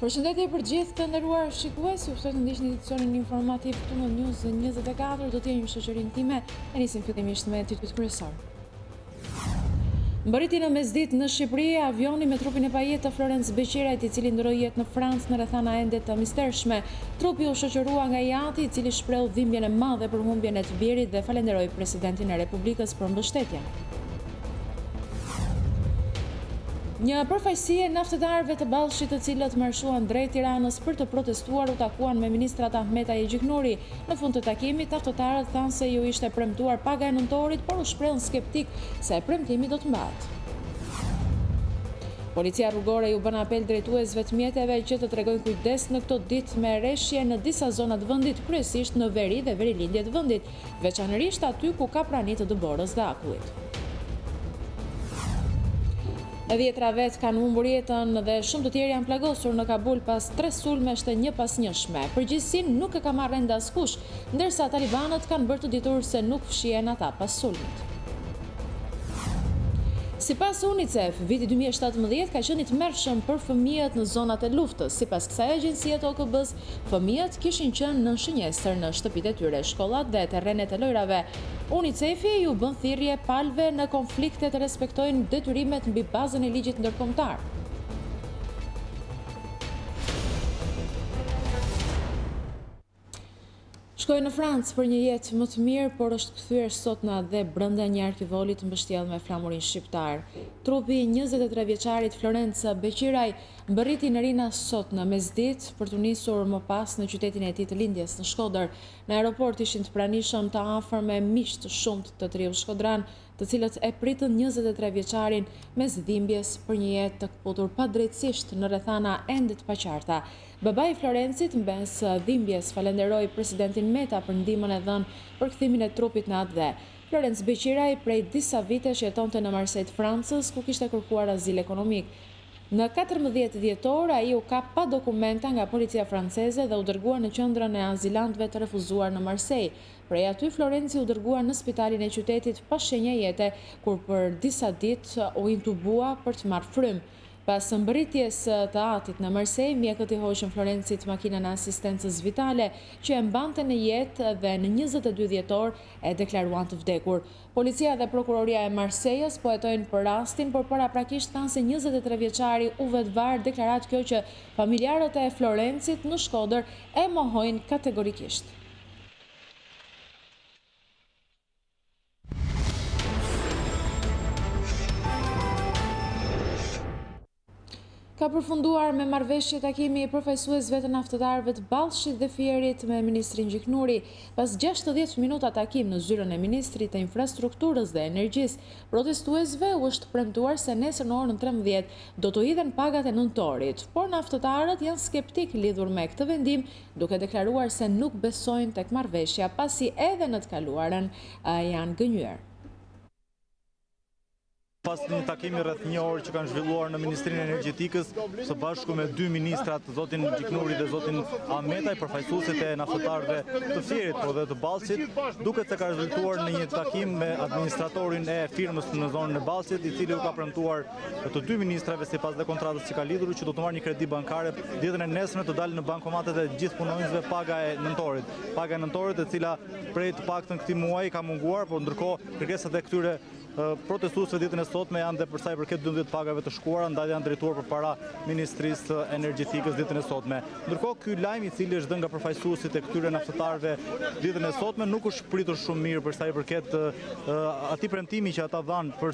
Përshëndetje për gjithë të nderuar shikues, ju ftoj të ndiqni edicionin informativ këtu në News24, do të jemi në shoqërinë time, e nisim fillimisht me titujt kryesor. Mbërriti në mesditë në Shqipëri avioni me trupin e pajet të Florence Beqirajt, i cili ndroi jetë në Francë në rrethana ende të mistershme. Trupi u shoqërua nga jati, i cili shpreu dhimbjen e madhe për humbjen e të birit dhe falenderoi presidentin e Republikës për mbështetjen. Një përfaqësi e naftetarëve të Ballshit, të cilët marshuan drejt Tiranës për të protestuar, u takuan me ministrat Ahmeta e Gjiknuri. Në fund të takimit, naftetarët thanë se ju ishte premtuar paga e nëntorit, por u shprehën skeptik se premtimi do të mbahet. Policia rrugore ju bën apel drejtuesve të mjeteve që të tregojnë kujdes në këto ditë me rreshje në disa zona të vendit, kryesisht në veri dhe verilindje të vendit, veçanërisht aty ku ka prani të dëborës dhe akujit. E 10 vet kanë humbur jetën dhe shumë të tjerë janë plagosur në Kabul pas 3 sulmesh të njëpasnjëshme. Përgjegjësinë nuk e ka marrë ende askush, ndërsa talibanët kanë bërë të ditur se nuk fshihen ata pas sulmit. Sipas UNICEF, viti 2017 ka qenë i tmerrshëm për fëmijët në zonat e luftës. Sipas kësaj agjencie të OKB-s, fëmijët kishin qenë në shënjestër në shtëpitë e tyre, shkollat dhe terrenet e lojrave. UNICEF-i ju bën thirrje palëve në konflikte të respektojnë detyrimet mbi bazën e ligjit ndërkombëtar. Shkoi në Francë për një jetë më të mirë, por është kthyer sot në dhe brenda një arkivoli të mbështjellë me flamurin shqiptar. Trupi i 23 vjeçarit Florence Beqiraj mbërriti në Rina sot në mesditë për të nisur më pas në qytetin e tij të lindjes në Shkodër. Në aeroport ishin të pranishëm të afër me miq të shumtë të triu shkodran, të cilët e pritën 23 vjeçarin mes dhimbjes për një jetë të kputur padrejtësisht në rrethana ende të paqarta. Babai i Florencit mbes dhimbjes falenderoi presidentin Meta për ndihmën e dhënë për kthimin e trupit në atë dhe. Florence Beqiraj prej disa vitesh jetonte në Marseille të Francës, ku kishte kërkuar azil ekonomik. Në 14 dhjetor, ai u kap pa dokumenta nga policia franceze dhe u dërguar në qendrën e azilantëve të refuzuar në Marseille. Prej aty, Florenci u dërguar në spitalin e qytetit pa shenja jete, kur për disa ditë u intubua për të marrë frym. Pas mbërritjes të atit në Marseille, mjekët i hoqën Florencit makinën e asistencës vitale që e mbante në jetë dhe në 22 dhjetor e deklaruan të vdekur. Policia dhe prokuroria e Marseilles po hetojnë për rastin, por paraprakisht thanë se 23 vjeçari u vetvar, deklarat kjo që familjarët e Florencit në Shkodër e mohojnë kategorikisht. Ka përfunduar me marrëveshje takimi i përfaqësuesve të naftetarëve të Ballshit dhe Fierit me ministrin Gjiknuri. Pas 60 minuta takim në zyrën e ministrit të infrastrukturës dhe energjisë, protestuesve u është premtuar se nesër në orën 13 do të hidhen pagat e nëntorit, por naftetarët janë skeptik lidhur me këtë vendim, duke deklaruar se nuk besojnë tek marrëveshja, pasi edhe në të kaluarën janë gënjur. Pas një takimi rreth një orë që kanë zhvilluar në Ministrinë e Energjetikës, së bashku me 2 ministrat, zotin Gjiknuri dhe zotin Ahmetaj, përfaqësuesit e naftetarëve të Fierit por dhe të Ballshit, duket se ka rezultuar në një takim me administratorin e firmës në zonën e Ballshit, i cili u ka premtuar të 2 ministrave sipas dhe kontratës që ka lidhur që do të marrë një kredi bankare ditën e nesërme të dalë në bankomatet e gjithë punonjësve paga e nëntorit. Paga e nëntorit, e cila prej të paktën këtij muaji ka munguar, por ndërkohë kërkesat e këtyre protestuesve ditën e sotme janë dhe për sa i përket 12 pagave të shkuara, ndaj janë drejtuar përpara Ministrisë Energjetikës ditën e sotme. Ndërkohë, ky lajm, i cili është dhënë nga përfaqësuesit e këtyre naftetarëve ditën e sotme, nuk është pritur shumë mirë për sa i përket atij premtimi që ata dhanë për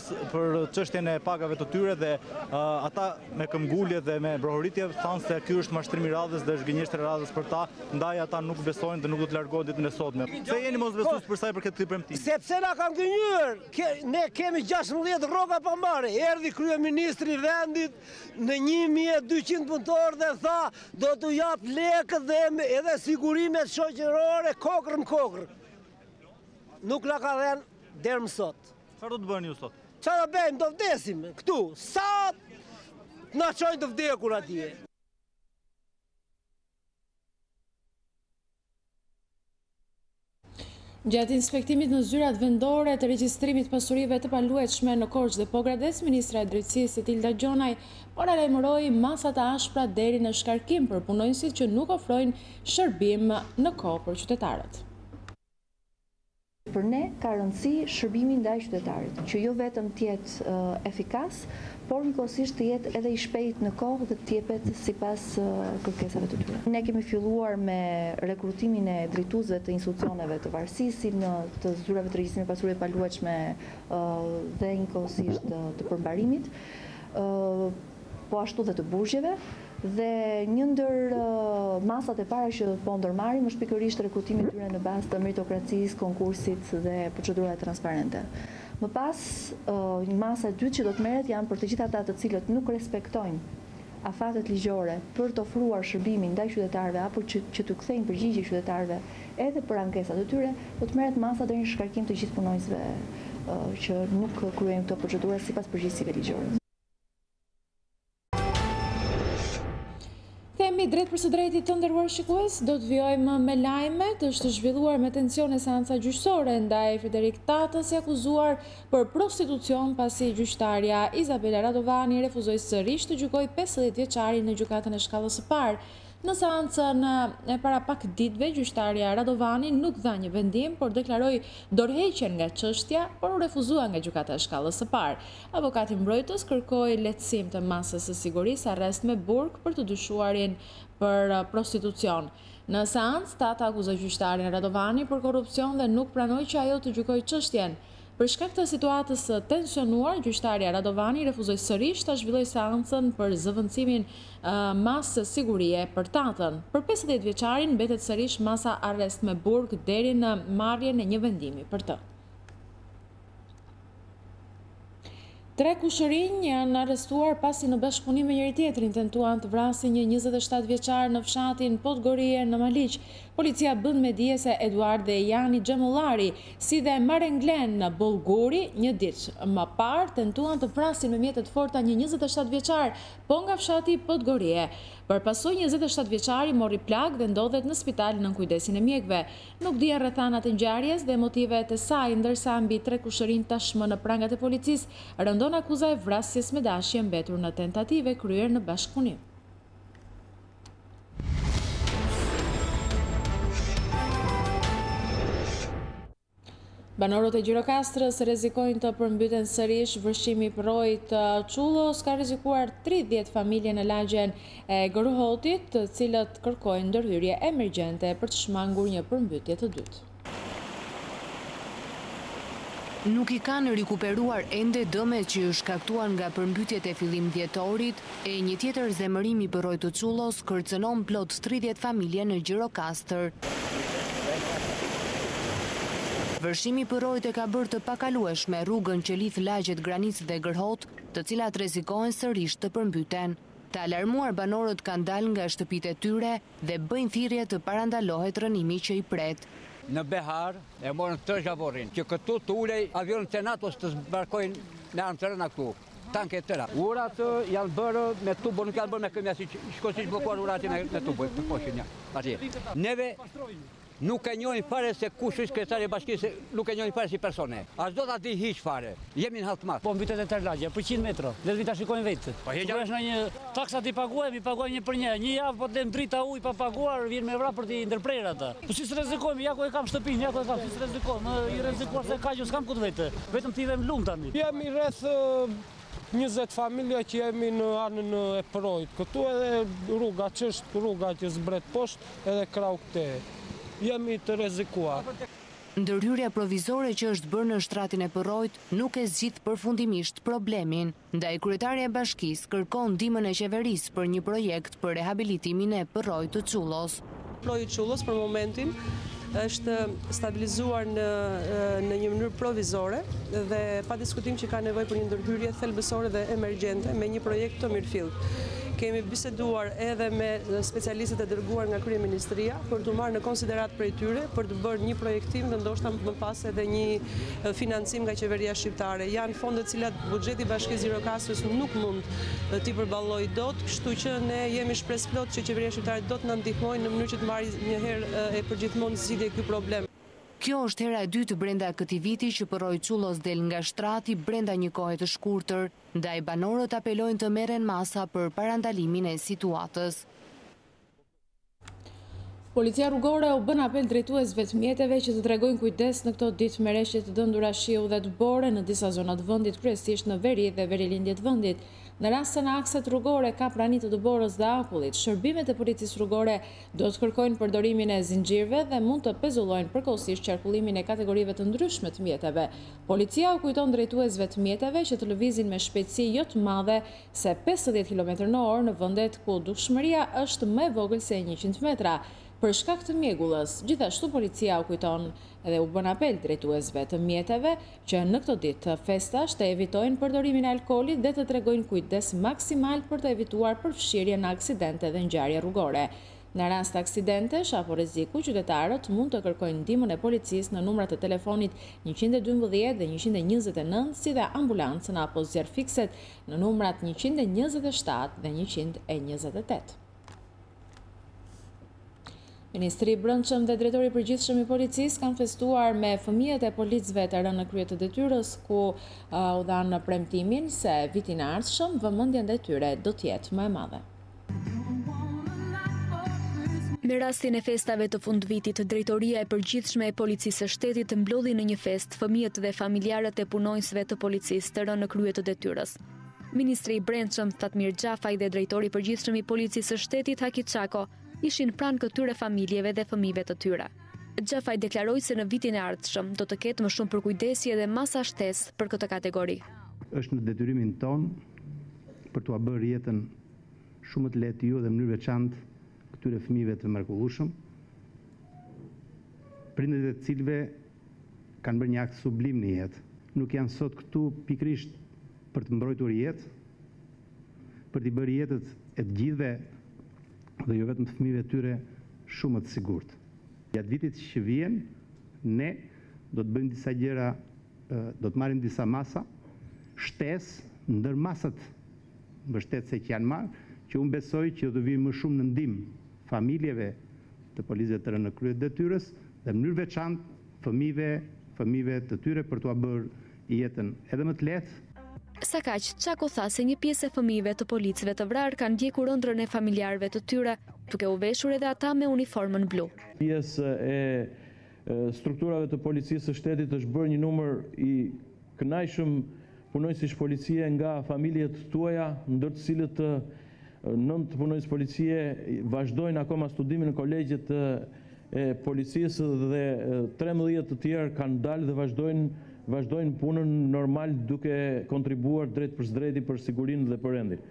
çështjen e pagave të tyre, dhe ata me këmbgulje dhe me brohoritje thanë se ky është mashtrim i radhës dhe është gënjeshtër e radhës për ta, ndaj ata nuk besojnë dhe nuk do të largohen ditën e sotme. Pse jeni mosbesues për sa i përket këtij premtimi? Sepse na kanë gënjur. Ne kemi 16 rroga pa marrë. Erdhi kryeministri i vendit në 1200 punëtorë dhe tha do t'u jap lekë dhe edhe sigurimet shoqërore kokër në kokër. Nuk na ka dhënë deri më sot. Çfarë do të bëni ju sot? Çfarë do bëjmë? Do vdesim këtu. Sa na çojnë të vdekur atje. Gjatë inspektimit në zyrat vendore të regjistrimit pasurive të paluajtshme në Korçë dhe Pogrades, ministra e Drejtësisë Tilda Gjonaj paralajmëroi masa të ashpra deri në shkarkim për punonjësit që nuk ofrojnë shërbim në kohë për qytetarët. Për ne ka rëndësi shërbimi ndaj qytetarit, që jo vetëm të jetë efikas, por njëkohësisht të jetë edhe i shpejt në kohë dhe të jepet sipas kërkesave të tyre. Ne kemi filluar me rekrutimin e drejtuesve të institucioneve të varësisë, të zyrave të regjistrimit pasurive paluajtshme dhe njëkohësisht të përmbarimit, po ashtu dhe të burgjeve. Dhe një ndër masat e para që po ndërmarrim është pikërisht rekrutimi i tyre në bazë të meritokracisë, konkursit dhe procedurave transparente. Më pas, një masa e dytë që do të merret janë për të gjithë ata të cilët nuk respektojnë afatet ligjore për të ofruar shërbimin ndaj qytetarëve apo që të kthejnë përgjigje qytetarëve edhe për ankesat e tyre, do të merret masa deri në shkarkim të gjithë punonjësve që nuk kryejnë këto procedura sipas përgjegjësive ligjore. Themi drejt për së drejti të nderuar shikues, do të vijojmë me lajme të zhvilluar me tensione seanca gjyqësore ndaj Frederik Tatës i akuzuar për prostitucion pasi gjyqtarja Izabela Radovani refuzoi sërish të gjykojë 50 vjeçarin në gjykatën e shkallës së parë. Në seancën e para pak ditëve, gjyqtarja Radovani nuk dha një vendim, por deklaroi dorëheqjen nga çështja, por u refuzua nga gjykata e shkallës së parë. Avokati mbrojtës kërkoi lehtësim të masës së sigurisë, arrest me burg për të dyshuarin për prostitucion. Në seancë, Tata akuzoi gjyqtarin Radovani për korrupsion dhe nuk pranoi që ajo të gjykojë çështjen. Për shkak të situatës tensionuar, gjyqtarja Radovani refuzoi sërish ta zhvillojë seancën për zëvendësimin masë sigurie për Tatën. Për 50 vjeçarin mbetet sërish masa arrest me burg deri në marrjen e një vendimi për të. 3 kushërinj janë arrestuar pasi në bashkëpunim me njëri tjetrin tentuan të vrasin një 27 vjeçar në fshatin Podgorie në Maliq. Policia bën me dije se Eduard dhe Jani Xhemullari, si dhe Marenglen në Bollguri, një ditë më parë tentuan të vrasin me mjete të forta një 27 vjeçar, po nga fshati Podgorie. Përpasoj 27 vjeçari mori plagë dhe ndodhet në spital nën kujdesin e mjekëve. Nuk dihen rrethanat e ngjarjes dhe motivet e saj, ndërsa mbi 3 kushërinj tashmë në prangat e policisë rëndon akuza e vrasjes me dashje mbetur në tentative kryer në bashkëpunim. Banorët e Gjirokastrës rrezikojnë të përmbyten sërish vërshimi projit Çullos, ka rrezikuar 30 familje në lagjen e Gërhotit, të cilët kërkojnë ndërhyrje emergjente për të shmangur një përmbytje të dytë. Nuk i kanë rikuperuar ende dëmet që u shkaktuan nga përmbytjet e fillim dhjetorit, e një tjetër zemërim i projit të Çullos kërcënon plot 30 familje në Gjirokastër. Vërshimi i projit e ka bërë të pakalueshme rrugën që lidh lagjet Granicë dhe Gërhot, të cilat rrezikohen sërish të përmbyten. Të alarmuar banorët kanë dalë nga shtëpitë e tyre dhe bëjnë thirrje të parandalohet rënimi që i pret. Në Behar e morën të zhavorin, që këtu të ulej avionët të NATO-s të zbarkojnë në anë të rëna këtu. Tanke të tëra. Urat janë bërë me tubo, nuk janë bërë me këmja si shkosish blokuar uratin me tubo, të poshin atje. Neve nuk e njohin fare se kush është kryetari i bashkisë, nuk e njohin fare si persone. As do ta di hiç fare. Jemi në halltmat. Po mbytet e tërlagja për 100 metra. Le të vi ta shikojnë vetë. Po heqja në një taksat i paguajmë një për një. Një javë po dem drita ujë pa paguar, vjen me vrap për të ndërprer ata. Po si rrezikojmë, ja ku e kam shtëpinë, ja ku e kam, si rrezikojmë, i rrezikuar se ka që s'kam ku vetë. Vetëm ti vëm lum tani. Jemi rreth 20 familja që jemi në anën e projit. Këtu edhe rruga ç'është rruga që zbret poshtë edhe krau këte. Jemi të rrezikuar. Ndërhyrja provizore që është bërë në shtratin e Përrojt nuk e zgjidh përfundimisht problemin. Ndaj kryetaria e bashkisë kërkon ndihmën e qeverisë për një projekt për rehabilitimin e Përrojt të Çullos. Përroji Çullos për momentin është stabilizuar në një mënyrë provizore dhe pa diskutim që ka nevojë për një ndërhyrje thelbësore dhe emergjente me një projekt të mirëfillt. Kemi biseduar edhe me specialistët e dërguar nga kryeministria për të marrë në konsiderat prej tyre për të bërë një projektim dhe ndoshta më pas edhe një financim nga qeveria shqiptare. Janë fonde të cilat buxheti i Bashkisë Gjirokastrës nuk mund t'i përballojë dot, kështu që ne jemi shpresplot që qeveria shqiptare do të na ndihmojë në mënyrë që të marrë një herë e përgjithmonë zgjidhje ky problem. Kjo është hera e dytë brenda këtij viti që Poroj Çullos del nga shtrati brenda një kohe të shkurtër, ndaj banorët apelojnë të merren masa për parandalimin e situatës. Policia rrugore u bën apel drejtuesve të mjeteve që të tregojnë kujdes në këto ditë merreshje të dëndura shiu dhe të bore në disa zona të vendit, kryesisht në veri dhe verilindje të vendit. Në rast se në akset rrugore ka prani të dëborës dhe apullit, shërbimet e policisë rrugore do të kërkojnë përdorimin e zinxhirëve dhe mund të pezullojnë përkohësisht qarkullimin e kategorive të ndryshme të mjeteve. Policia u kujton drejtuesve të mjeteve që të lëvizin me shpejtësi jo të madhe se 50 km/h në vendet ku dukshmëria është më e vogël se 100 metra. Për shkak të mjegullës, gjithashtu policia u kujton edhe u bën apel drejtuesve të mjeteve që në këto ditë të festash të evitojnë përdorimin e alkoolit dhe të tregojnë kujdes maksimal për të evituar përfshirje në aksidente dhe ngjarje rrugore. Në rast aksidentesh apo rreziku, qytetarët mund të kërkojnë ndihmën e policisë në numrat e telefonit 112 dhe 129, si dhe ambulancën apo zjarfikset në numrat 127 dhe 128. Ministri i Brendshëm dhe drejtori i përgjithshëm i policisë kanë festuar me fëmijët e policëve të rënë në krye të detyrës, ku u dhanë premtimin se vitin e ardhshëm vëmendja ndaj tyre do të jetë më e madhe. Me rastin e festave të fundvitit, drejtoria e përgjithshme e policisë së shtetit mblodhi në një fest fëmijët dhe familjarët e punonjësve të policisë të rënë në krye të detyrës. Ministri i Brendshëm Fatmir Xhafaj dhe drejtori i përgjithshëm i policisë së shtetit Haki Çako ishin pranë këtyre familjeve dhe fëmijëve të tyre. Xhafaj deklaroi se në vitin e ardhshëm do të ketë më shumë përkujdesje dhe masa shtesë për këtë kategori. Është në detyrimin ton për t'u bërë jetën shumë të lehtë ju dhe në mënyrë veçantë këtyre fëmijëve të mrekullueshëm, prindërit e cilëve kanë bërë një akt sublim në jetë. Nuk janë sot këtu pikërisht për të mbrojtur jetë, për t'i bërë jetët e të gjithëve dhe jo vetëm të fëmijëve tyre shumë të sigurt. Gjatë vitit që vjen, ne do të bëjmë disa gjëra, do të marrim disa masa, shtesë ndër masat mbështetëse që janë marrë, që unë besoj që do vijë më shumë në ndihmë familjeve të policëve të rënë në krye të detyrës dhe në mënyrë veçantë fëmijëve të tyre për t'u bërë jetën edhe më të lehtë. Sa kaq, Çako tha se një pjesë e fëmijëve të policëve të vrarë kanë ndjekur ëndrrën e familjarëve të tyre, duke u veshur edhe ata me uniformën blu. Pjesë e strukturave të policisë së shtetit është bërë një numër i kënaqshëm punonjësish policie nga familjet tuaja, ndër të cilët 9 punonjës policie vazhdojnë akoma studimin në kolegjet e policisë dhe 13 të tjerë kanë dalë dhe vazhdojnë punën normal duke kontribuar drejt për drejti për sigurinë dhe për rendin.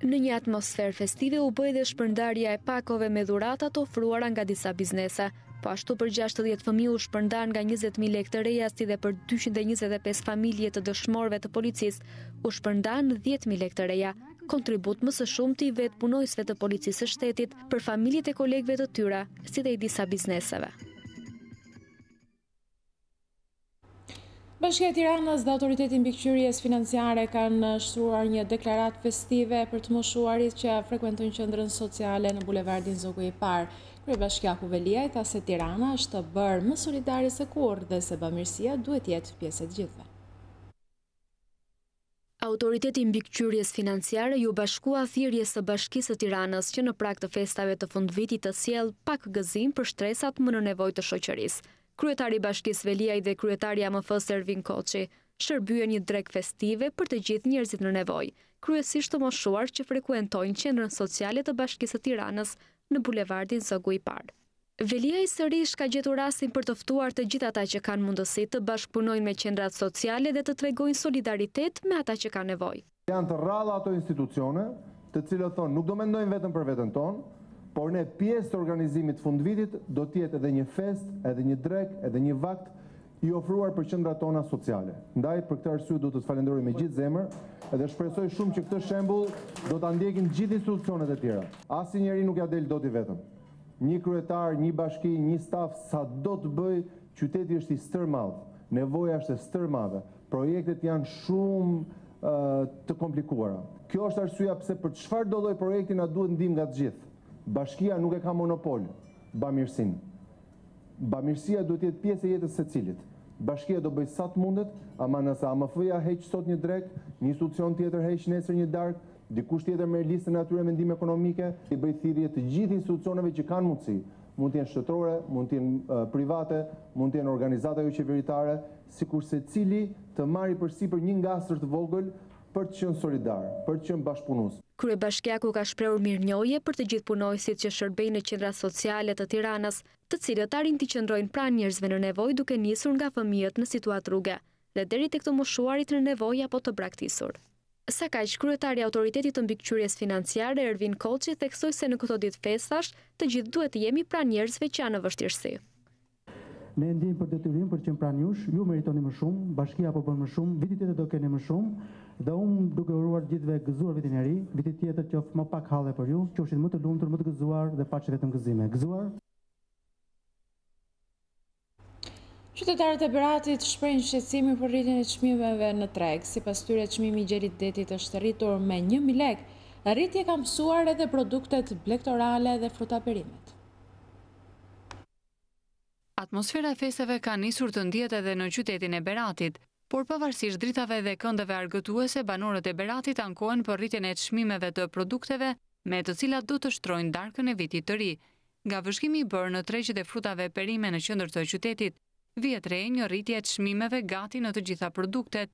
Në një atmosferë festive u bë dhe shpërndarja e pakove me dhurata të ofruara nga disa biznese. Po ashtu për 60 fëmijë u shpërndan nga 20.000 lekë të reja, si dhe për 225 familje të dëshmorëve të policisë u shpërndan 10.000 lekë të reja, kontribut më së shumti i vetë punojësve të policisë së shtetit për familjet e kolegëve të tyre, si dhe i disa bizneseve. Bashkia e Tiranës dhe Autoriteti i Mbikëqyrjes Financiare kanë shtruar një deklaratë festive për të moshuarit që frekuentojnë qendrën sociale në bulevardin Zogu i Parë. Kryebashkiaku Veliaj tha se Tirana është bërë më solidare se kurrë dhe se bamirësia duhet jetë pjesë e të gjithëve. Autoriteti i Mbikëqyrjes Financiare ju bashkua thirrjes së Bashkisë së Tiranës që në prag të festave të fundvitit të sjellë pak gëzim për shtresat më në nevojë të shoqërisë. Kryetari i Bashkisë Veliaj dhe kryetari i AMF-s Ervin Koçi shërbyen një drekë festive për të gjithë njerëzit në nevojë, kryesisht të moshuar që frekuentojnë qendrën sociale të Bashkisë së Tiranës në bulevardin Zogu i Parë. Veliaj sërish ka gjetur rastin për të ftuar të gjithë ata që kanë mundësi të bashkëpunojnë me qendrat sociale dhe të tregojnë solidaritet me ata që kanë nevojë. Janë të rralla ato institucione, të cilët thonë nuk do mendojnë vetëm për veten tonë, por ne pjesë të organizimit fundvitit do të jetë edhe një fest, edhe një drek, edhe një vakt i ofruar për qendrat tona sociale. Ndaj për këtë arsye do të falenderoj me gjithë zemër edhe shpresoj shumë që këtë shembull do ta ndjekin gjithë institucionet e tjera. Asnjëri nuk ja del dot i vetëm. Një kryetar, një bashki, një staf, sa do të bëj, qyteti është i stërmadh, nevoja është e stërmadhe, projektet janë shumë të komplikuara. Kjo është arsyeja pse për çfarë do lloj projekti na duhet ndihmë nga të gjithë. Bashkia nuk e ka monopol bamirësinë. Bamirësia duhet jetë pjesë e jetës secilit. Bashkia do bëj sa të mundet, ama nëse AMF-ja heq sot një drek, një institucion tjetër heq nesër një darkë, dikush tjetër merr listën e atyre mendime ekonomike, i bëj thirrje të gjithë institucioneve që kanë mundësi, mund të jenë shtetërore, mund të jenë private, mund të jenë organizata jo qeveritare, sikur secili të marrë përsipër një ngastër të vogël për të qenë solidar, për të qenë bashkëpunues. Kryebashkiaku ka shprehur mirënjohje për të gjithë punojësit që shërbejnë në qendra sociale të Tiranës, të cilët arrin të qëndrojnë pranë njerëzve në nevojë duke nisur nga fëmijët në situatë rruge dhe deri tek të moshuarit në nevojë apo të braktisur. Sa kaq, kryetari i Autoritetit të Mbikëqyrjes Financiare Ervin Koçi theksoi se në këto ditë festash të gjithë duhet të jemi pranë njerëzve që janë në vështirësi. Ne ndjejmë për detyrim për të qenë pranë jush, ju meritoni më shumë, bashkia po bën më shumë, viti tjetër do keni më shumë, dhe unë duke uruar gjithëve gëzuar vitin e ri, viti tjetër qoftë më pak halle për ju, qofshin më të lumtur, më të gëzuar dhe paçi vetëm gëzime. Gëzuar. Qytetarët e Beratit shprehin shqetësimin për rritjen e çmimeve në treg. Sipas tyre, çmimi i gjelit detit është rritur me 1000 lekë. Rritje ka mësuar edhe produktet blegtorale dhe frutaperimet. Atmosfera e festeve ka nisur të ndihet edhe në qytetin e Beratit, por pavarësisht dritave dhe këndeve argëtuese, banorët e Beratit ankohen për rritjen e çmimeve të produkteve, me të cilat do të shtrojnë darkën e vitit të ri. Nga vëzhgimi i bërë në tregjet e frutave perime në qendër të qytetit, vihet re një rritje e çmimeve gati në të gjitha produktet.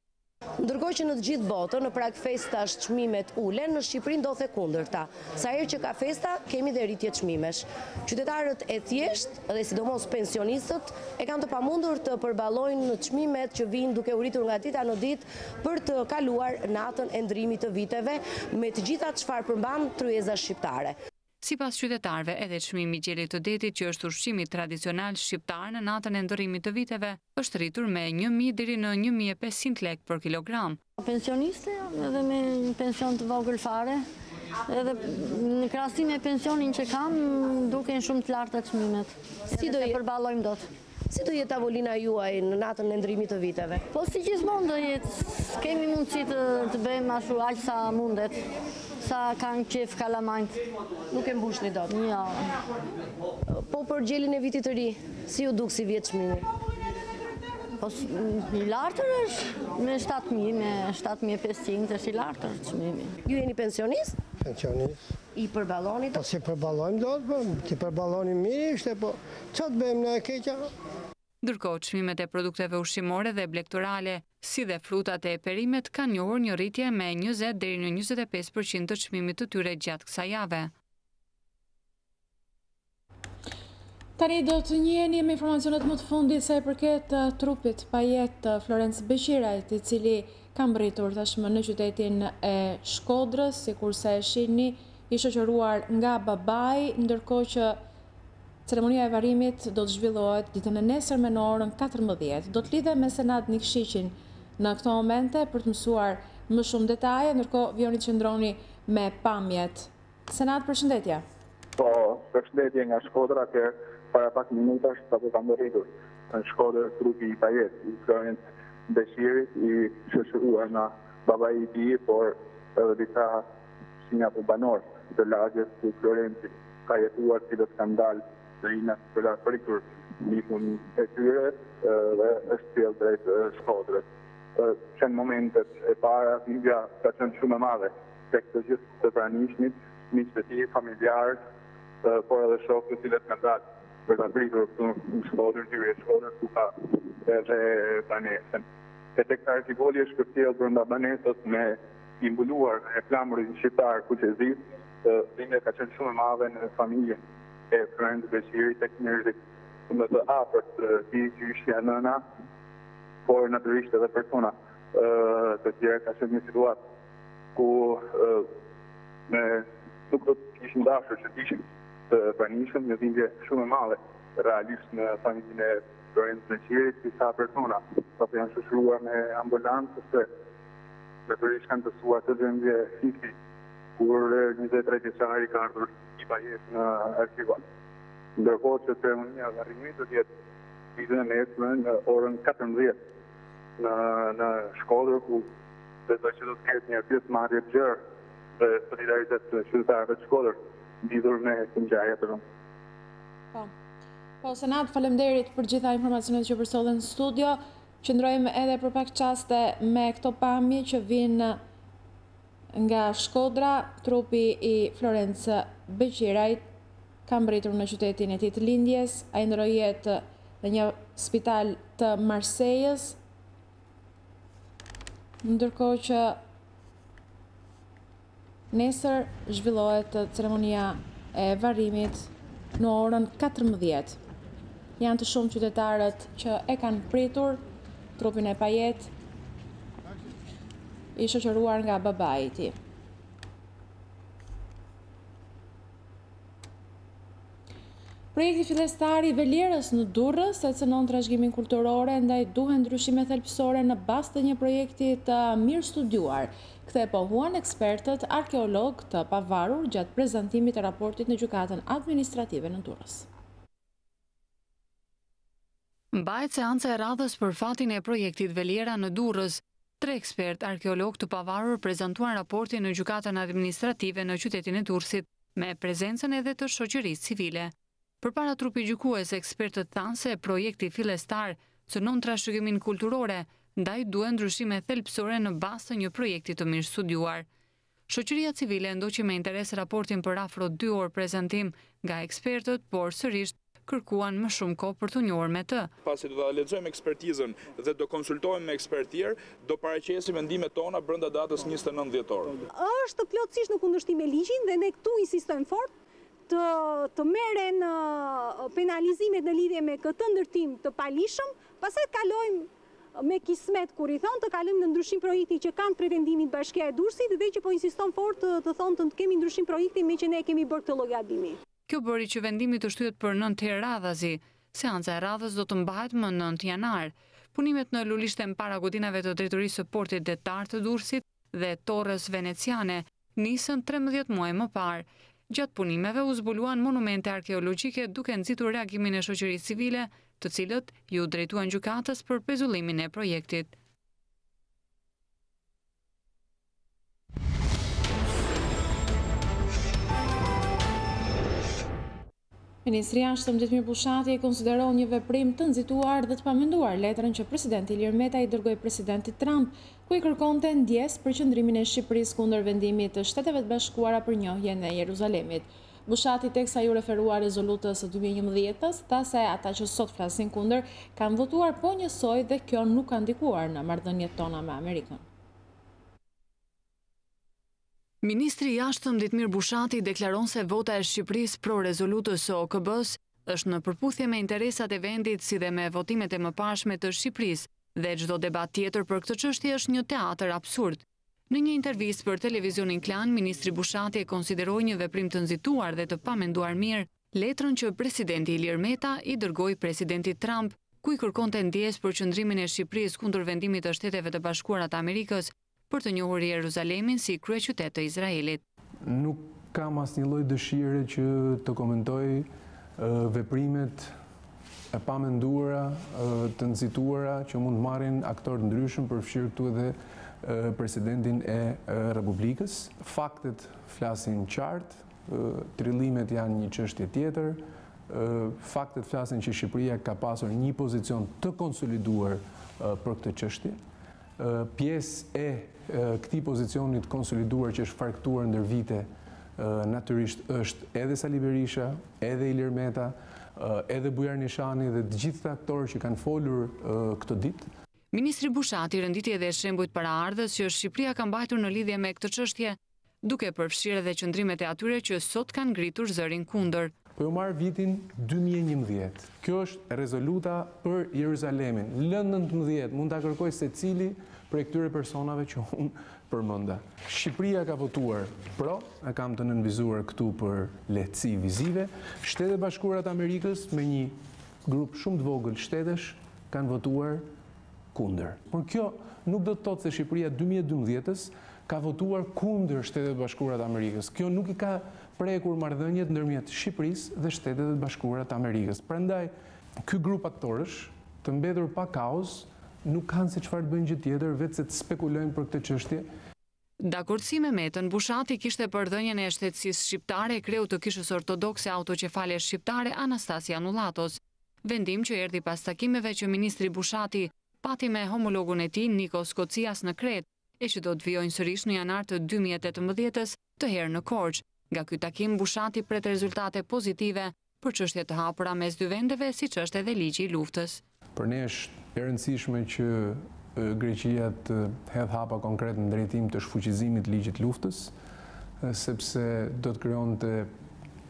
Ndërkohë që në të gjithë botën, në prag festash çmimet ulen, në Shqipëri ndodh e kundërta. Sa herë që ka festa, kemi dhe rritje çmimesh. Qytetarët e thjeshtë dhe sidomos pensionistët e kanë të pamundur të përballojnë çmimet që vijnë duke u rritur nga dita në ditë për të kaluar natën e ndrimit të viteve me të gjitha çfarë përmban tryeza shqiptare. Sipas qytetarëve, edhe çmimi i gjelit të detit, që është ushqimi tradicional shqiptar në natën e ndërrimit të viteve, është rritur me 1000 deri në 1500 lekë për kilogram. Pensioniste edhe me pension të vogël fare, edhe në krahasim me pensionin që kam, duken shumë të larta çmimet. Si do përballojmë dot? Si do jetë tavolina juaj në natën e ndrimit të viteve? Po si gjithmonë do jetë, kemi mundësi të bëjmë ashtu aq sa mundet. Sa kanë qef kalamajt. Nuk e mbushni dot. Ja. Po për gjelin e vitit të ri, si ju duk si vjet çmimi? Po i lartër është me 7.000, me 7.500 është i lartër çmimi. Ju jeni pensionist? Pensionist. I përballoni dot? Po si përballojmë dot, po ti përballoni mirë ishte, po çfarë bëjmë ne keqja? Ndërkohë, çmimet e produkteve ushqimore dhe blegtorale, si dhe frutat e perimet, kanë njohur një rritje me 20 deri në 25% të çmimit të tyre gjatë kësaj jave. Tani do të njiheni me informacionet më të fundit sa i përket trupit pa jetë Florence Beqirajt, i cili ka mbritur tashmë në qytetin e Shkodrës, sikurse e shihni, i shoqëruar nga babai, ndërkohë që ceremonia e varrimit do të zhvillohet ditën e nesërme në orën 14. Do të lidhem me Senat Nikëshiqin në këto momente për të mësuar më shumë detaje, ndërkohë vjoni të qëndroni me pamjet. Senat, përshëndetje. Po, përshëndetje nga Shkodra, që para pak minutash sapo ka mbërritur në Shkodër trupi i pajet, i Florence Beqirit, i shoqëruar nga babai i tij, por edhe disa fëmijë apo banor të lagjes ku Florenci ka jetuar, cilët kanë dalë dhe i nësë për la frikur lipun e tyre dhe është tjellë drejt Shkodrës. Qenë momentet e para, figja ka qenë shumë e madhe, tek të gjithë të pranishmit, miqtë të tij, familjarët, por edhe shokët të cilët kanë dalë për ta pritur këtu në Shkodër, hyrje e Shkodrës, ku ka edhe banesën. E tek të arkivoli është kërcjellë brenda banesës me i mbuluar e flamurit shqiptar kuqezis, dhimbja ka qenë shumë e madhe në familjen e Florence Beqirit, tek njerëzit më të afërt tij, gjyshja, nëna, por natyrisht edhe persona të tjerë. Ka qenë një situatë ku nuk do të kishin dashur që të ishin të pranishëm, një dhimbje shumë e madhe realisht në familjen e Florence Beqirit, disa persona sapo janë shoqëruar me ambulancë, se natyrisht kanë pësuar të dhimbje fiksi, kur 23 vjeçari ka ardhur i pajet në arkivat. Ndërkohë që ceremonia e varrimit do të jetë ditën e nesërme në orën 14 në Shkodër, ku besoj që do të ketë një pjesëmarrje të gjerë dhe solidaritet të qytetarëve të Shkodër lidhur me ngjarjet e rëndë. Po. Po, Senat, faleminderit për gjitha informacionet që përsollen në studio. Qëndrojmë edhe për pak qaste me këto pamje që vinë nga Shkodra. Trupi i Florencë Beqirajt ka mbritur në qytetin e tij të lindjes. Ai ndroi jetë në një spital të Marsejës, ndërkohë që nesër zhvillohet ceremonia e varrimit në orën 14. Janë të shumë qytetarët që e kanë pritur trupin e Pajet, i shoqëruar nga babai i tij. Projekti fillestar i velierës në Durrës e cënon trashëgimin kulturore, ndaj duhen ndryshime thelbësore në bazë të një projekti të mirë studiuar. Këtë e pohuan ekspertët arkeolog të pavarur gjatë prezantimit të raportit në gjykatën administrative në Durrës. Mbahet seanca e radhës për fatin e projektit veliera në Durrës. 3 ekspert arkeolog të pavarur prezantuan raportin në gjykatën administrative në qytetin e Durrësit, me prezencën edhe të shoqërisë civile. Përpara trupit gjykues, ekspertët thanë se projekti fillestar cënon trashëgimin kulturore, ndaj duhen ndryshime thelbësore në bazë të një projekti të mirë studiuar. Shoqëria civile ndoqi me interes raportin për afro 2 orë prezantim nga ekspertët, por sërish kërkuan më shumë kohë për të njohur me të. Pasi do ta lexojmë ekspertizën dhe do konsultohemi me ekspertë tjerë, do paraqesim mendimet tona brenda datës 29 dhjetor. Është plotësisht në kundërshtim me ligjin dhe ne këtu insistojmë fort të merren penalizimet në lidhje me këtë ndërtim të palishëm, pastaj kalojmë me kismet, kur i thonë, të kalojmë në ndryshim projekti që kanë pretendimin Bashkia e Durrësit dhe që po insiston fort të thonë të kemi ndryshim projekti me që ne kemi bërë këtë llogatimi. Kjo bëri që vendimi të shtyhet për 9 herë radhazi. Seanca e radhës do të mbahet më 9 janar. Punimet në lulishten para godinave të drejtorisë së portit detar të Durrësit dhe torrës veneciane nisën 13 muaj më parë. Gjatë punimeve u zbuluan monumente arkeologjike duke nxitur reagimin e shoqërisë civile, të cilët ju drejtuan gjykatës për pezullimin e projektit. Ministri i Jashtëm Detmir Bushati e konsideron një veprim të nxituar dhe të pamenduar letrën që presidenti Ilir Meta i dërgoi presidentit Trump, ku i kërkonte ndjes për qëndrimin e Shqipërisë kundër vendimit të Shteteve të Bashkuara për njohjen e Jeruzalemit. Bushati, teksa ju referua rezolutës së 2011-s, tha se ata që sot flasin kundër kanë votuar po njësoj dhe kjo nuk ka ndikuar në marrëdhëniet tona me Amerikën. Ministri i Jashtëm Detmir Bushati deklaron se vota e Shqipërisë pro rezolutës së OKB-s është në përputhje me interesat e vendit si dhe me votimet e mëparshme të Shqipërisë dhe çdo debat tjetër për këtë çështje është një teatër absurd. Në një intervistë për televizionin Klan, ministri Bushati e konsideroi një veprim të nxituar dhe të pamenduar mirë letrën që presidenti Ilir Meta i dërgoi presidentit Trump, ku i kërkonte ndjes për qëndrimin e Shqipërisë kundër vendimit të Shteteve të Bashkuara të Amerikës për të njohur Jeruzalemin si kryeqytet të Izraelit. Nuk kam asnjë lloj dëshire që të komentoj veprimet e pamenduara, të nxituara që mund marrin aktorë ndryshëm, përfshirë këtu edhe presidentin e Republikës. Faktet flasin qartë, trillimet janë një çështje tjetër. Faktet flasin që Shqipëria ka pasur një pozicion të konsoliduar për këtë çështje. Pjesë e këtij pozicionit konsoliduar që është farktuar ndër vite natyrisht është edhe Sali Berisha, edhe Ilir Meta, edhe Bujar Nishani dhe të gjithë aktorë që kanë folur këtë ditë. Ministri Bushati renditi edhe shembujt paraardhës që Shqipëria ka mbajtur në lidhje me këtë çështje, duke përfshirë edhe qëndrimet e atyre që sot kanë ngritur zërin kundër. Po ju marr vitin 2011. Kjo është rezoluta për Jeruzalemin. Lëndë 19 mund ta kërkoj secili për këtyre personave që unë përmenda. Shqipëria ka votuar pro, e kam të nënvizuar këtu për lehtësi vizive. Shtetet Bashkuara të Amerikës me një grup shumë të vogël shtetesh kanë votuar kundër. Por kjo nuk do të thotë se Shqipëria 2012-s ka votuar kundër Shtetet Bashkuara të Amerikës. Kjo nuk i ka prekur marrëdhëniet ndërmjet Shqipërisë dhe Shtetet Bashkuara të Amerikës. Prandaj, ky grup aktorësh të mbetur pa kauzë nuk kanë se çfarë të bëjnë gjë tjetër vetë se të spekulojnë për këtë çështje. Dakordsi me Metën, Bushati kishte për dhënien e shtetësisë shqiptare e kreut të kishës ortodokse autoqefale shqiptare Anastasia Nullatos. vendim që erdhi pas takimeve që ministri Bushati pati me homologun e tij Nikos Kocias në Kretë e që do të vijojnë sërish në janar të 2018-s të herë në Korçë. Nga ky takim Bushati pret rezultate pozitive për çështje të hapura mes dy vendeve, siç është edhe ligji i luftës. Për ne është e rëndësishme që Greqia të hedh hapa konkret në drejtim të shfuqizimit të ligjit të luftës, sepse do të krijonte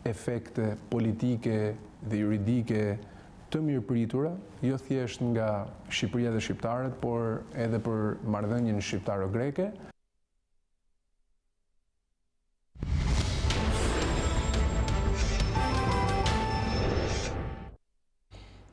efekte politike dhe juridike të mirëpritura, jo thjesht nga Shqipëria dhe shqiptarët, por edhe për marrëdhënien shqiptaro-greke.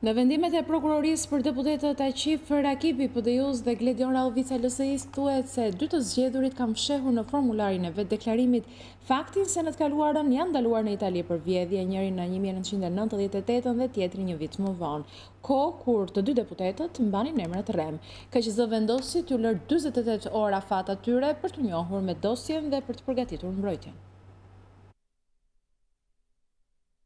Në vendimet e prokurorisë për deputetët Aqif Rakipi, PD-jus dhe Gledion Rauvica LSI-s thuhet se dy të zgjedhurit kanë fshehur në formularin e vetdeklarimit faktin se në të kaluarën janë ndaluar në Itali për vjedhje, njëri në 1998 dhe tjetri një vit më vonë. Kohë kur të dy deputetët mbanin emrat rrem. KQZ vendosi t'u lërë 48 ora fat atyre për të njohur me dosjen dhe për të përgatitur mbrojtjen.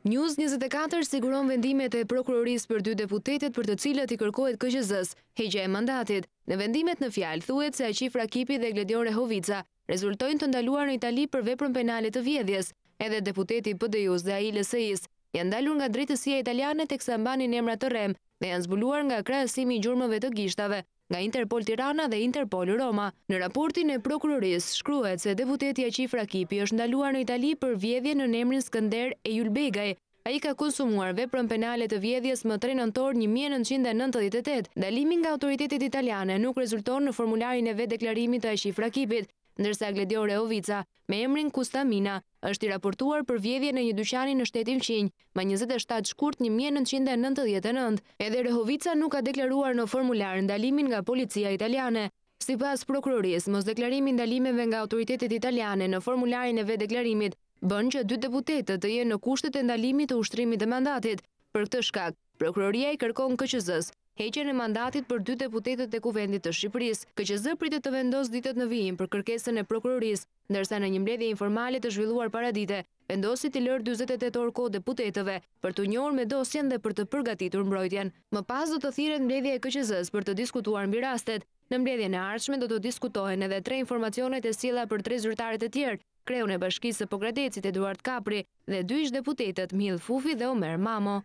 News24 siguron vendimet e prokurorisë për dy deputetet për të cilët i kërkohet KQZ-s heqja e mandatit. Në vendimet në fjalë thuhet se Aqif Rakipi dhe Gledion Rehovica rezultojnë të ndaluar në Itali për veprën penale të vjedhjes. Edhe deputeti PD-jus dhe ai LSI-s janë dalur nga drejtësia italiane teksa mbanin emra të rrem dhe janë zbuluar nga krahasimi i gjurmëve të gishtave nga Interpol Tirana dhe Interpol Roma. Në raportin e prokurorisë shkruhet se deputeti Aqif Rakipi është ndaluar në Itali për vjedhje në emrin Skënder Ejulbegaj. Ai ka konsumuar veprën penale të vjedhjes më 3 nëntor 1998. Dalimi nga autoritetet italiane nuk rezulton në formularin e vetdeklarimit të Aqif Rakipit, ndërsa Gledion Rehovica me emrin Kustamina është i raportuar për vjedhje në një dyqani në shtetin Fqinj, më 27 shkurt 1999. Edhe Rehovica nuk ka deklaruar në formular ndalimin nga policia italiane. Sipas prokurorisë, mosdeklarimi i ndalimeve nga autoritetet italiane në formularin e vetdeklarimit bën që dy deputetët të jenë në kushtet e ndalimit të ushtrimit të mandatit. Për këtë shkak, prokuroria i kërkon KQZ-s heqjen e mandatit për dy deputetët e Kuvendit të Shqipërisë. KQZ pritet të vendosë ditët në vijim për kërkesën e prokurorisë, ndërsa në një mbledhje informale të zhvilluar paradite, vendosi të lërë 48 orë kohë deputetëve për të njohur me dosjen dhe për të përgatitur mbrojtjen. Më pas do të thirret mbledhja e KQZ-s për të diskutuar mbi rastet. Në mbledhjen e ardhshme do të diskutohen edhe 3 informacionet e sjella për 3 zyrtarët e tjerë, kreun e Bashkisë së Pogradecit Eduard Kapri dhe 2 ish-deputetët Mill Fufi dhe Omer Mamo.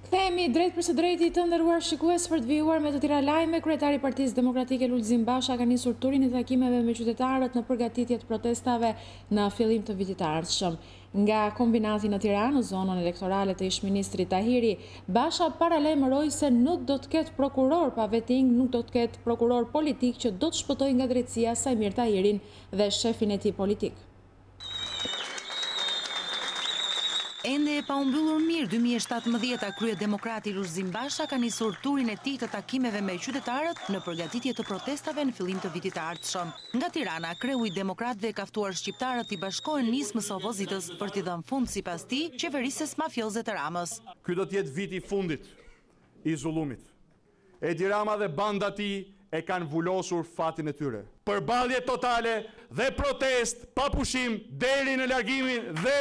Kthehemi drejt për së drejti të nderuar shikues për të vijuar me të tjera lajme. Kryetari i Partisë Demokratike Lulzim Basha ka nisur turin e takimeve me qytetarët në përgatitje të protestave në fillim të vitit të ardhshëm. Nga kombinati në Tiranë, në zonën elektorale të ish-ministrit Tahiri, Basha paralajmëroi se nuk do të ketë prokuror pa vetting, nuk do të ketë prokuror politik që do të shpëtojë nga drejtësia Sajmir Tahirin dhe shefin e tij politik. Ende e pa umbyllur mirë 2017 kryedemokrati Lulzim Basha ka nisur turin e tij të takimeve me qytetarët në përgatitje të protestave në fillim të vitit të ardhshëm. Nga Tirana, kreu i demokratëve ka ftuar shqiptarët i bashkohen nismës së opozitës për t'i dhënë fund sipas tij qeverisjes mafioze të Ramës. Ky do të jetë viti i fundit i zullumit. Edi Rama dhe banda e tij e kanë vulosur fatin e tyre. Përballje totale dhe protest pa pushim deri në largimin dhe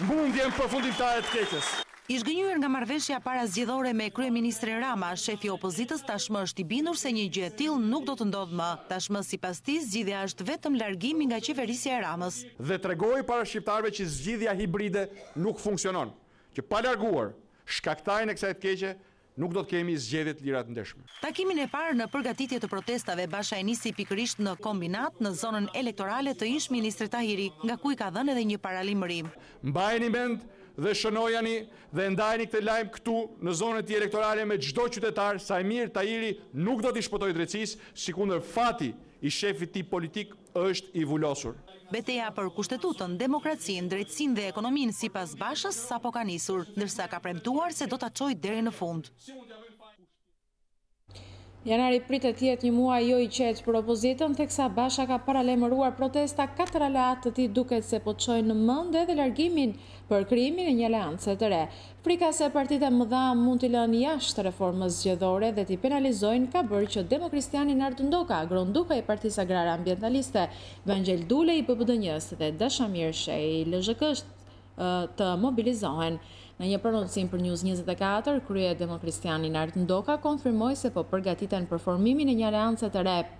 mundjen përfundimtare të keqes. I zgënjur nga marrëveshja para zgjedhore me kryeministrin Rama, shefi i opozitës tashmë është i bindur se një gjë e tillë nuk do të ndodhë më. Tashmë sipas tij zgjidhja është vetëm largimi nga qeverisja e Ramës. Dhe tregoi para shqiptarëve që zgjidhja hibride nuk funksionon, që pa larguar shkaktarin e kësaj të keqe nuk do të kemi zgjedhje të lira të ndeshme. Takimin e parë në përgatitje të protestave Basha e nisi pikërisht në kombinat në zonën elektorale të ish-ministrit Tahiri, nga ku i ka dhënë edhe një paralajmërim. Mbajeni mend dhe shënojani dhe ndajeni këtë lajm këtu në zonën e tij elektorale me çdo qytetar, Sajmir Tahiri nuk do t'i shpëtojë drejtësisë, sikundër fati i shefit tij politik është i vulosur. Betejë për kushtetutën, demokracinë, drejtësinë dhe ekonominë sipas Bashës sapo ka nisur, ndërsa ka premtuar se do ta çojë deri në fund. Janari pritet të jetë një muaj jo I qetë për opozitën, teksa Basha ka paralajmëruar protesta 4 aleat të tij duket se po çojnë në mend edhe largimin për krijimin e një aleance të re. Frika se partitë më dha mund t'i lënë jashtë reformës zgjedhore dhe t'i penalizojnë ka bërë që Demokristiani Nartëndoka, Gronduka I Partisë Agrare Ambientaliste, Vangel Dule I PPD-s dhe Dashamir Shej I LZHK-s të mobilizohen. Në një prononcim për News24, krye Demokristiani Nartëndoka konfirmoi se po përgatiten për formimin e një aleance të re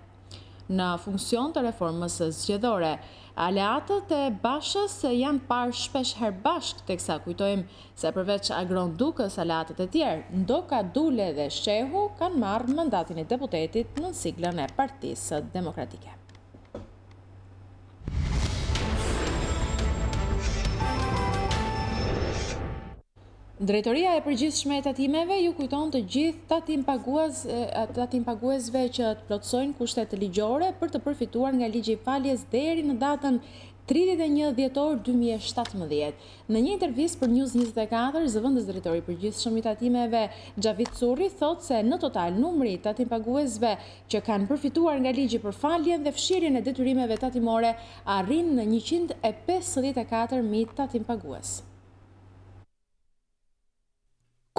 në funksion të reformës zgjedhore. Aleatët e Bashës janë parë shpesh herë bashkë, teksa kujtojmë se përveç Agrondukës aleatët e tjerë, Ndoka, Dule dhe Shehu kanë marrë mandatin e deputetit në siglën e Partisë Demokratike. Drejtoria e përgjithshme e tatimeve ju kujton të gjithë tatim paguesve që të plotësojnë kushtet ligjore për të përfituar nga ligji I faljes deri në datën 31 dhjetor 2017. Në një intervistë për News24, zëvendës drejtori I përgjithshëm I tatimeve Xhavit Curri thotë se në total numri I tatim paguesve që kanë përfituar nga ligji për faljen dhe fshirjen e detyrimeve tatimore arrin në 154.000 tatim pagues.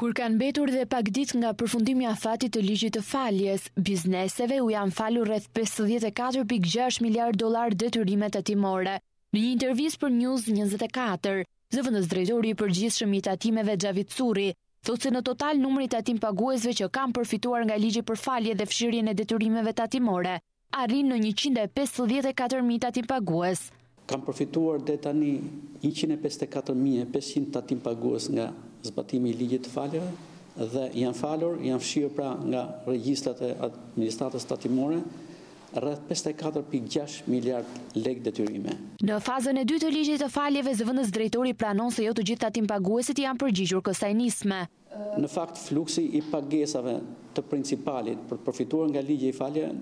Kur kanë mbetur dhe pak ditë nga përfundimi I afatit të ligjit të faljes, bizneseve u janë falur rreth $54.6 miliard detyrime tatimore. Në një intervistë për News24, zëvendës drejtori I përgjithshëm I tatimeve Xhavit Curri thotë se në total numri I tatim paguesve që kanë përfituar nga ligji për falje dhe fshirjen e detyrimeve tatimore arrin në 154.000 tatim pagues. Kam përfituar deri tani 154.500 tatim pagues nga zbatimi I ligjit të faljeve dhe janë falur, janë fshirë pra nga regjistrat e administratës tatimore rreth 54.6 miliard lekë detyrime. Në fazën e dytë të ligjit të faljeve, zëvendës drejtori pranon se jo të gjithë tatim paguesit janë përgjigjur kësaj nisme. Në fakt, fluksi I pagesave të principalit për përfituar nga ligji I faljeve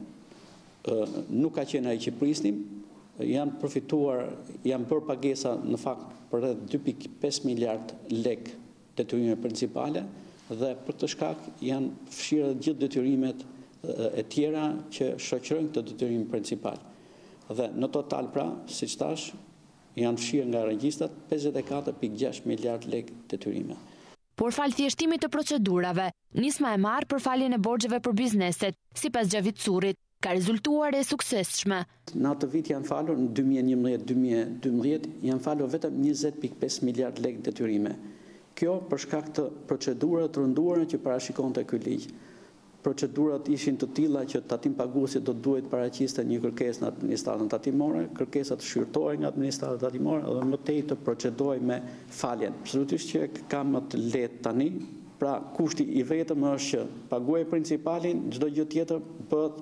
nuk ka qenë ai që prisnim, janë përfituar, janë bërë pagesa në fakt për rreth 2.5 miliard lekë detyrime principale dhe për të shkak janë fshirë gjithë detyrimet e tjera që shoqërojnë këtë detyrim principal. Dhe në total pra, siç thash, janë fshirë nga regjistrat 54.6 miliard lekë detyrime. Por fal thjeshtimit të procedurave, nisma e marrë për faljen e borxheve për bizneset, sipas Xhavit Currit, ka rezultuar e suksesshme. Në atë vit janë falur në 2011-2012 janë falur vetëm 20.5 miliard lekë detyrime. Kjo për shkak të procedurave të rënduara që parashikonte ky ligj. Procedurat ishin të tilla që tatim paguesi do duhet paraqiste një kërkesë në administratën tatimore, kërkesa të shqyrtohen nga administrata tatimore dhe më tej të procedojë me faljen. Absolutisht që ka më të lehtë tani. Pra, kushti I vetëm është që paguaj principalin, çdo gjë tjetër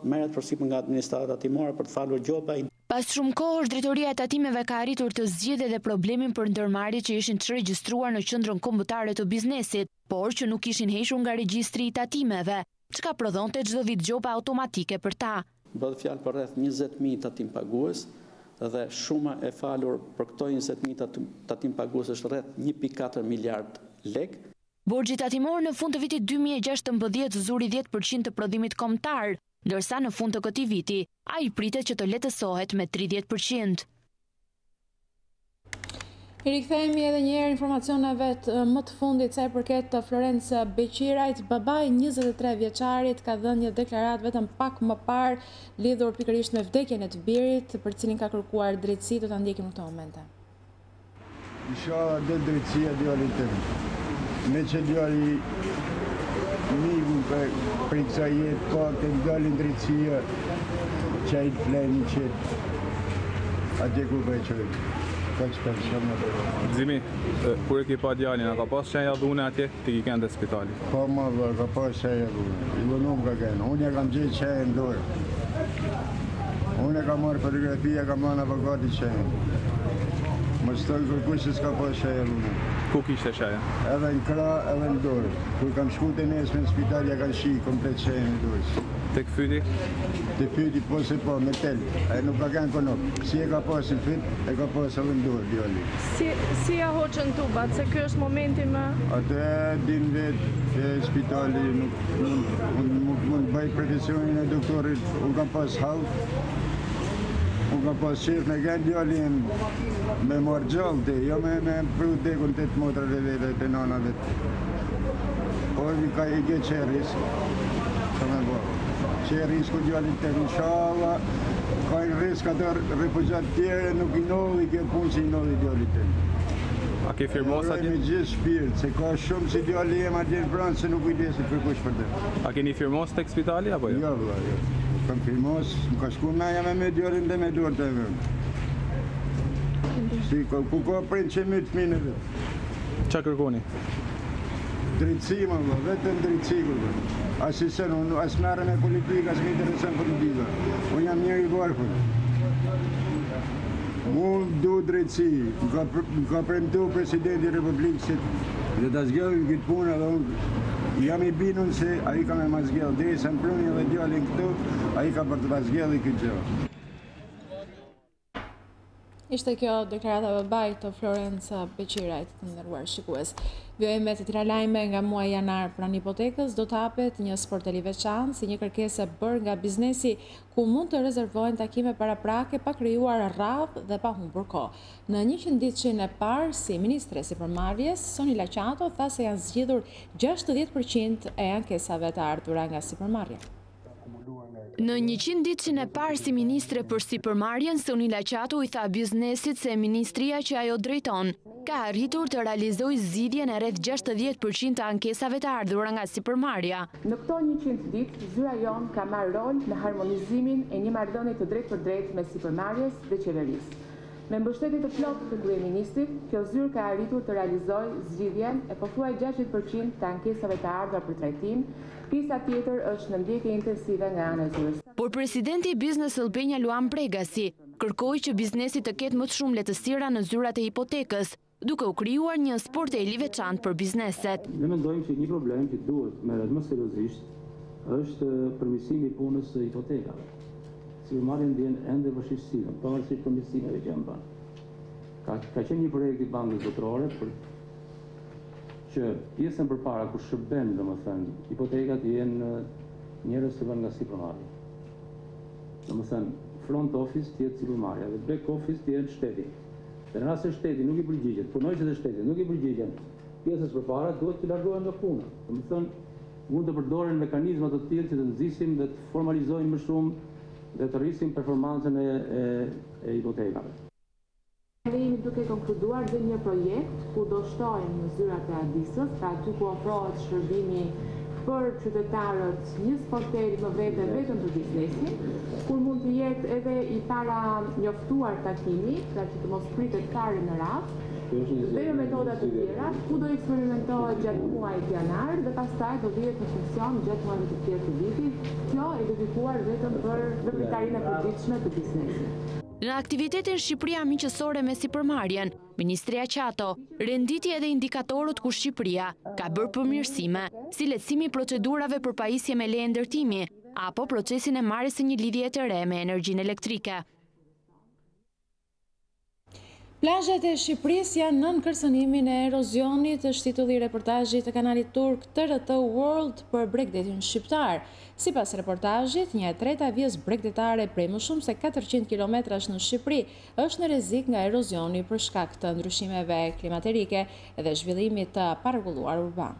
merret përsipër nga administrata tatimore për të falur gjoba. Pas shumë kohësh, drejtoria e tatimeve ka arritur të zgjidhë edhe problemin për ndërmarrjet që ishin të regjistruar në qendrën kombëtare të biznesit, por që nuk ishin hequr nga regjistri I tatimeve, çka prodhonte çdo vit gjoba automatike për ta. Bëhet fjalë për rreth 20.000 tatim pagues dhe shuma e falur për këto 20.000 tatim pagues është rreth 1.4 miliard lekë. Borxhi tatimor në fund të vitit 2016 zuri 10% të prodhimit kombëtar, ndërsa në fund të këtij viti ai pritet që të lehtësohet me 30%. I rikthehemi edhe një herë informacioneve më të fundit sa I përket të Florence Beqirajt, babai 23 vjeçarit ka dhënë një deklaratë vetëm pak më parë lidhur pikërisht me vdekjen e të birit, për cilin ka kërkuar drejtësi, do ta ndjekim në këto momente. Isha dhe drejtësia djalit tim. Me që djali miku për kësa jetë ka të djalin drejtësia që ai të flenë që atje ku për qërë. Zimi, kur e ki pa djalin, a ka pas shenja dhune atje, ti ki kënë të spitali? Pa ma vërë, ka pas shenja dhune. I vënum ka kënë. Unë e kam gjithë shenja në dorë. Unë e kam marrë fotografia, kam marrë avokati shenja. Më stoj kërkuj se s'ka pas shenja dhune. Ku kishte shenja? Edhe në kra, edhe në dorë. Kur kam shku të nesme në spital, ja kanë shi komplet shenja në dorë. Tek fyti? Te fyti po se po me tel, e nuk ka kanë konop. Si e ka pas në fyt, e ka pas edhe në dorë djali. Si ja hoqën tubat, se kjo është momenti më... Atë din vetë që spitali mund bëj profesionin e doktorit, unë kam pas halë, unë kam pas qef me gënë djalin me marrë gjallë te, jo me pru dekun të të motrave vete, të nana vetë. Por ka i ke që risk, që me bërë. Që risku djalin të inshallah, ka i risk atë refugjat tjere, nuk i nolli kjo punë që i nolli djalin të. A ke firmos atje? Me gjithë shpirt, se ka shumë si djalli jem atje në pranë, se nuk i desit për kush për të. A keni firmos tek spitali, apo jo? Jo, vëlla, jo. Kam firmos, më ka shku meja me djalin dhe me dorë të vëmë. Si, ku ka prind që më të fminë vetë. Qa kërkoni? Drejtësi, më vëlla, vetëm drejtësi, vëlla. Asisen, unë as merre me politikë, as më interesën politika. Unë jam njeri i varfër. Unë du drejtësi. Më ka premtu presidenti i Republikës dhe ta zgjellim këtë punë edhe unë jam i bindur se ai ka me ma zgjellë. Derisa më pruni edhe djalin këtu, ai ka për të ta zgjellë këtë gjë. Ishte kjo deklarata e babait të Florenca Beqirajt, të nderuar shikues. Vjojme të tjera lajme nga muaji janar pranë hipotekës do të hapet një sporteli veçantë si një kërkesë bërë nga biznesi ku mund të rezervohen takime paraprake pa krijuar rradhë dhe pa humbur kohë. Në 100 ditëshin e parë si ministre sipërmarrjes, Soni Laqato tha se janë zgjidhur 60% e ankesave të ardhura nga sipërmarrja. Në 100 ditëshin e parë si ministre për sipërmarrjen, Soni Laqato i tha biznesit se ministria që ajo drejton ka arritur të realizojë zgjidhjen e rreth 60% të ankesave të ardhura nga sipërmarrja. Në këto 100 ditë, zyra jon ka marrë rol në harmonizimin e një marrëdhënie të drejtë me sipërmarrjes dhe qeverisë. Me mbështetje të plotë të kryeministit, kjo zyrë ka arritur të realizojë zgjidhjen e pothuaj 60% të ankesave të ardhura për trajtim. Pjesa tjetër është në ndjekje intensive nga ana e zyrës. Por presidenti i Business Albania Luan Bregasi kërkoi që biznesi të ketë më të shumë lehtësira në zyrat e hipotekës, duke u krijuar një sporteli veçantë për bizneset. Ne mendojmë që një problem që duhet merret më seriozisht është përmirësimi i punës së hipotekave. Sipërmarrja ndjen ende vështirësinë, pavarësisht përmirësimeve që janë bërë. Ka qenë një projekt i Bankës Botërore për që pjesën përpara kur shërben, domethënë, hipotekat jenë njerëz që vënë nga sipërmarrja. Domethënë, front office të jetë sipërmarrja dhe back office të jetë shteti. Dhe në rast se shteti nuk i përgjigjet, punojësit e shtetit nuk i përgjigjen, pjesës përpara duhet të largohen nga puna. Domethënë, mund të përdoren mekanizma të tillë që të nxisim dhe të formalizojnë më shumë dhe të rrisim performancën e hipotekave. Ne jemi duke konkluduar dhe një projekt ku do shtojmë në zyrat e Adisës, pra aty ku ofrohet shërbimi për qytetarët një sporteri më vete vetëm për biznesin, kur mund të jetë edhe i para njoftuar takimi, pra që të mos pritet fare në radhë, dhe me metoda të tjera, ku do eksperimentohet gjatë muajit janar dhe pastaj do vihet në funksion gjatë muajve të tjerë të vitit. Kjo e dedikuar vetëm për veprimtarinë e përditshme të biznesit. Në aktivitetin Shqipëria miqësore me sipërmarrjen, Ministri Laqato renditi edhe indikatorët ku Shqipëria ka bërë përmirësime, si lehtësimi i procedurave për pajisje me leje ndërtimi apo procesin e marrjes së një lidhje të re me energjinë elektrike. Plazhet e Shqipërisë janë nën kërcënimin e erozionit, është titulli i reportazhit të kanalit turk TRT World për Bregdetin shqiptar. Sipas reportazhit, 1/3 e vijës bregdetare prej më shumë se 400 kilometrash në Shqipëri është në rrezik nga erozioni për shkak të ndryshimeve klimaterike dhe zhvillimit të parregulluar urban.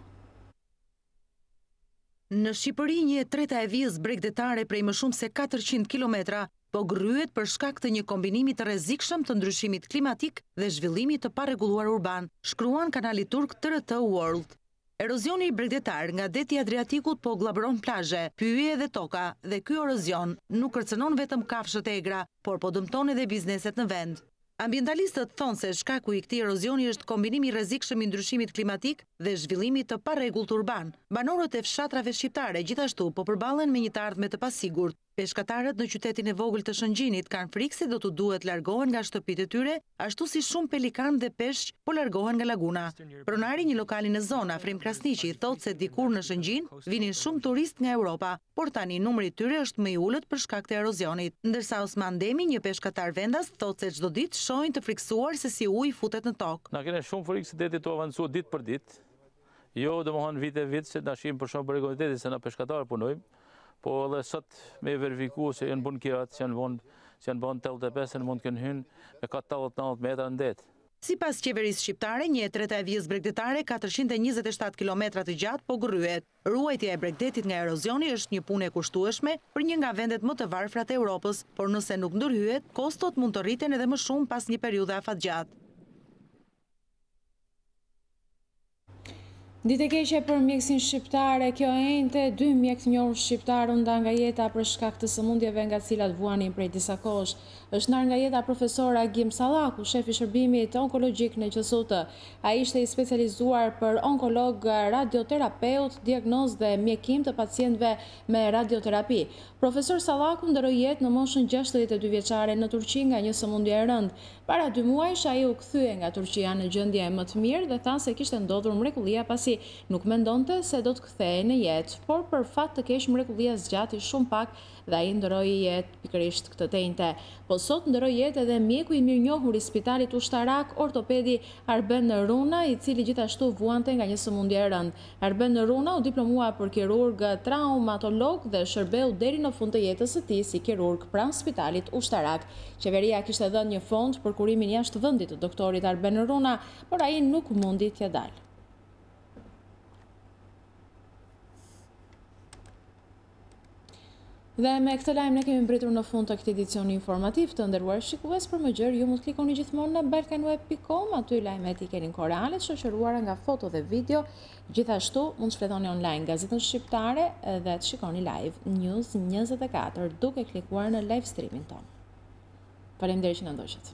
Në Shqipëri, 1/3 e vijës bregdetare prej më shumë se 400 kilometra po gryhet për shkak të një kombinimi të rrezikshëm të ndryshimit klimatik dhe zhvillimit të parregulluar urban, shkruan kanali turk TRT World. Erozioni i bregdetar nga deti Adriatikut po glabëron plazhe, pyje dhe toka, dhe ky erozion nuk kërcënon vetëm kafshët e egra, por po dëmton edhe bizneset në vend. Ambientalistët thonë se shkaku i këtij erozioni është kombinimi i rrezikshëm i ndryshimit klimatik dhe zhvillimit të parregullt urban. Banorët e fshatrave shqiptare gjithashtu po përballen me një të ardhme të pasigurt. Peshkatarët në qytetin e vogël të Shëngjinit kanë frikë se do të duhet largohen nga shtëpitë e tyre, ashtu si shumë pelikan dhe peshq po largohen nga laguna. Pronari një lokali në zonë Afrim Krasniqi thotë se dikur në Shëngjin vinin shumë turist nga Europa, por tani numri i tyre është më i ulët për shkak të erozionit. Ndërsa Osman Demi, një peshkatar vendas, thotë se çdo ditë shohin të friksuar se si uji futet në tokë. Na kene shumë frikë se deti të avancuar ditë për ditë. Jo, domethënë vit se na shihim për shumë për regularitetin se na peshkatar punojmë. Po edhe sot me verifiku se janë bën kirat, që janë bën 85, mund të kenë hyrë me 80-90 metra në det. Sipas qeverisë shqiptare, një e treta e vijës bregdetare 427 kilometra të gjatë po gërryhet. Ruajtja e bregdetit nga erozioni është një punë e kushtueshme për një nga vendet më të varfra të Europës, por nëse nuk ndërhyhet, kostot mund të rriten edhe më shumë pas një periudhe afatgjatë. Ditë e keqe për mjekësinë shqiptare, kjo enjte 2 mjekë të njohur shqiptar u nda nga jeta për shkak të sëmundjeve nga të cilat vuanin prej disa kohësh. Është ndarë nga jeta profesor Agim Sallaku, shef i shërbimit onkologjik në QSUT. Ai ishte i specializuar për onkolog, radioterapeut, diagnoz dhe mjekim të pacientëve me radioterapi. Profesor Sallaku ndëroi jetë në moshën 62 vjeçare në Turqi nga një sëmundje e rëndë. Para 2 muajsh ai u kthye nga Turqia në gjendje më të mirë dhe tha se kishte ndodhur mrekullia pasi nuk mendonte se do të kthehej në jetë, por për fat të keq mrekullia zgjati shumë pak dhe ai ndëroi jetë pikërisht këtë të njëjtë. Po sot ndëroi jetë edhe mjeku i mirënjohur i Spitalit Ushtarak, ortopedi Arben Runa, i cili gjithashtu vuante nga një sëmundje e rëndë. Arben Runa u diplomua për kirurg traumatolog dhe shërbeu deri në fund të jetës së tij si kirurg pranë Spitalit Ushtarak. Qeveria kishte dhënë një fond për kurimin jashtë vendit të doktorit Arben Runa, por ai nuk mundi t'ia dalë. Dhe me këtë lajm ne kemi mbritur në fund të këtij edicioni informativ. Të nderuar shikues, për më gjërë ju mund të klikoni gjithmonë në balkanweb.com, aty lajmet i keni në korale, shoqëruara nga foto dhe video. Gjithashtu mund të shfletoni online gazetën shqiptare dhe të shikoni live News 24 duke klikuar në live streamin tonë. Faleminderit që na ndoqët.